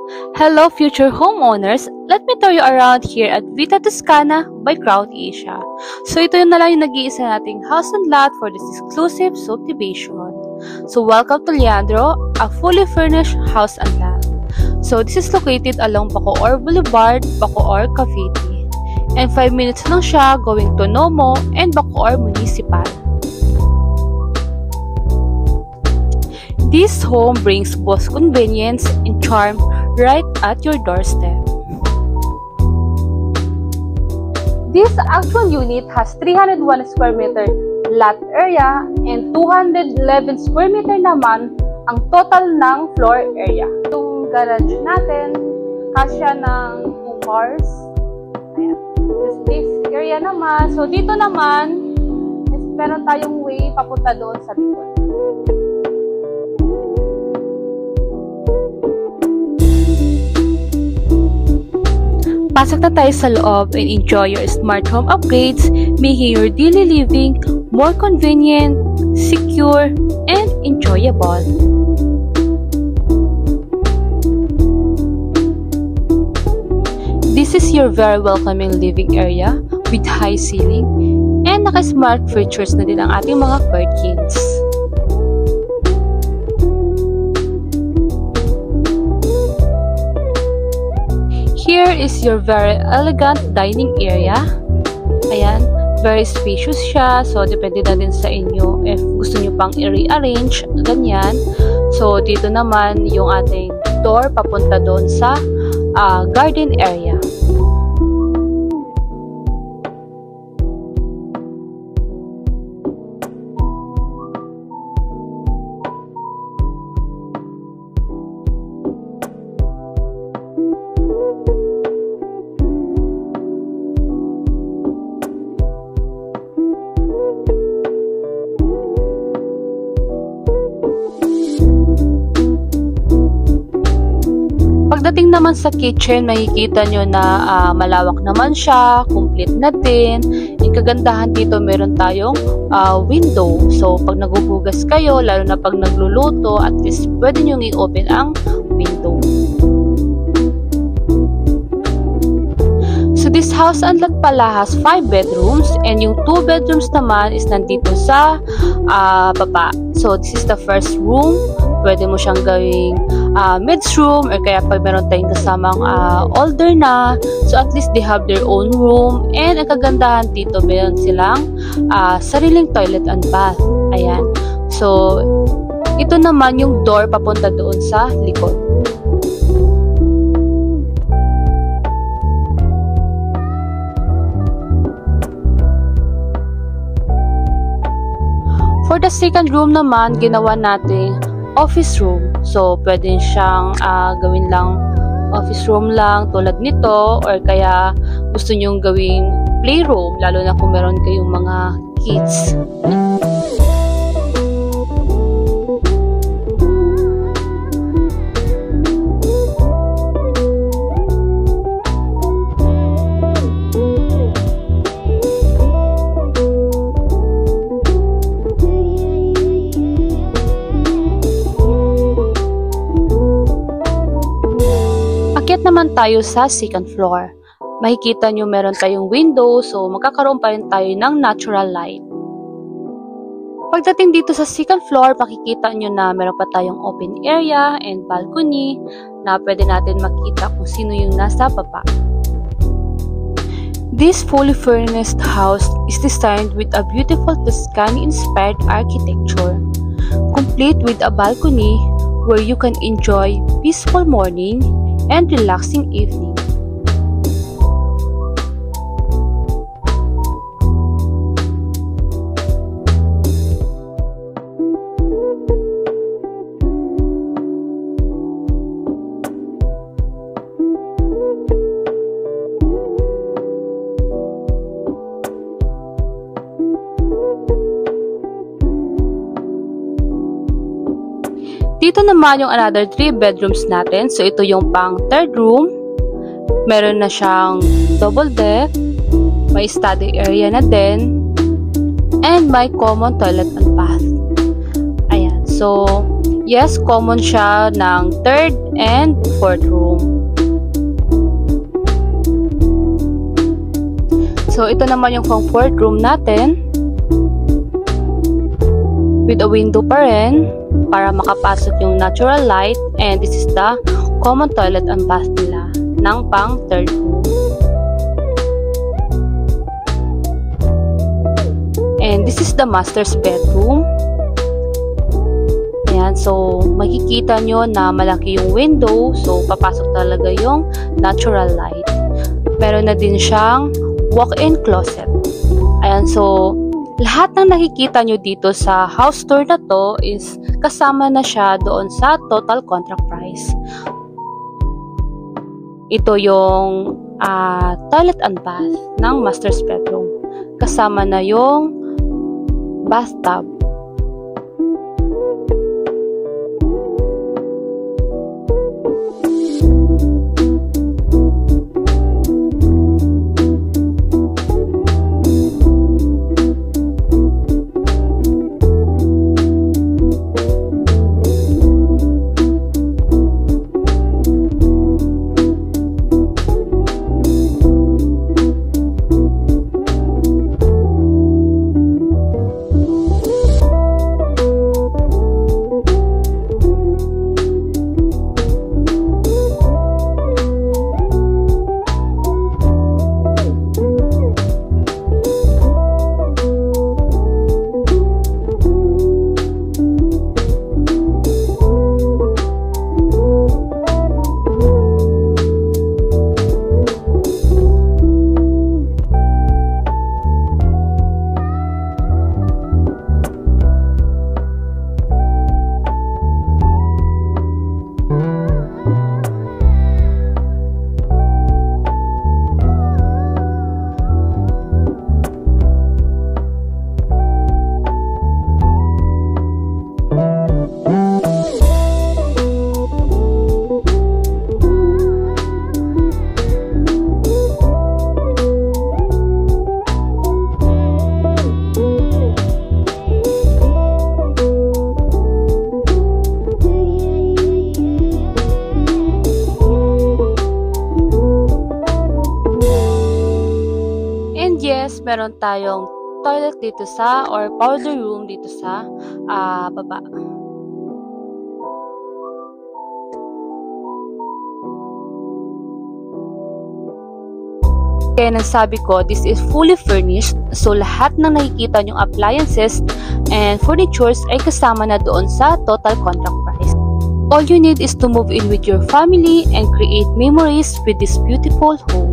Hello future homeowners! Let me tour you around here at Vita Toscana by Crown Asia. So ito yun na lang yung nag-iisa nating house and lot for this exclusive subdivision. So welcome to Leandro, a fully furnished house and lot. So this is located along Bacoor Boulevard, Bacoor, Cavite. And 5 minutes lang siya going to Nomo and Bacoor Municipal. This home brings both convenience and charm right at your doorstep. This actual unit has 301 square meter lot area and 211 square meter naman ang total ng floor area. Yung garage natin, kasya ng 2 cars. Ayan. This area naman. So dito naman, meron tayong way papunta doon sa likod. Pasok na tayo sa loob and enjoy your smart home upgrades, making your daily living more convenient, secure, and enjoyable. This is your very welcoming living area with high ceiling and naka-smart features na din ang ating mga curtains. Here is your very elegant dining area. Ayan, very spacious siya. So, depende na din sa inyo if gusto nyo pang i-rearrange, ganyan. So, dito naman yung ating door papunta doon sa garden area. Pagdating naman sa kitchen, makikita nyo na malawak naman siya, complete na din. Yung kagandahan dito, meron tayong window. So, pag naguhugas kayo, lalo na pag nagluluto, at least pwede nyo i-open ang window. So, this house and lot pala has 5 bedrooms and yung 2 bedrooms naman is nandito sa baba. So, this is the first room. Pwede mo siyang gawing mid room or kaya pag meron tayong kasamang older na, so at least they have their own room. And ang kagandahan dito, meron silang sariling toilet and bath. Ayan. So, ito naman yung door papunta doon sa likod. For the second room naman, ginawa natin office room. So, pwede siyang gawin lang office room lang tulad nito or kaya gusto nyong gawing playroom lalo na kung meron kayong mga kids. Akyat naman tayo sa second floor. Makikita nyo meron tayong window, so magkakaroon pa rin tayo ng natural light. Pagdating dito sa second floor, makikita nyo na meron pa tayong open area and balcony na pwede natin makita kung sino yung nasa baba. This fully furnished house is designed with a beautiful Tuscany-inspired architecture, complete with a balcony where you can enjoy peaceful morning and relaxing evening. Dito naman yung another 3 bedrooms natin. So, ito yung pang third room. Meron na siyang double deck. May study area na din. And may common toilet and bath. Ayan. So, Yes, common siya ng third and fourth room. So, ito naman yung fourth room natin. With a window pa rin para makapasok yung natural light, and this is the common toilet and bath nila ng pang third room. And this is the master's bedroom. Ayan, so makikita nyo na malaki yung window, so papasok talaga yung natural light. Meron na din siyang walk-in closet. Ayan, so lahat ng nakikita nyo dito sa house tour na to is kasama na siya doon sa total contract price. Ito yung toilet and bath ng master's bedroom. Kasama na yung bathtub. Meron tayong toilet dito sa or powder room dito sa baba. Kaya nasabi ko, this is fully furnished, so lahat ng nakikita nyong appliances and furnitures ay kasama na doon sa total contract price. All you need is to move in with your family and create memories with this beautiful home.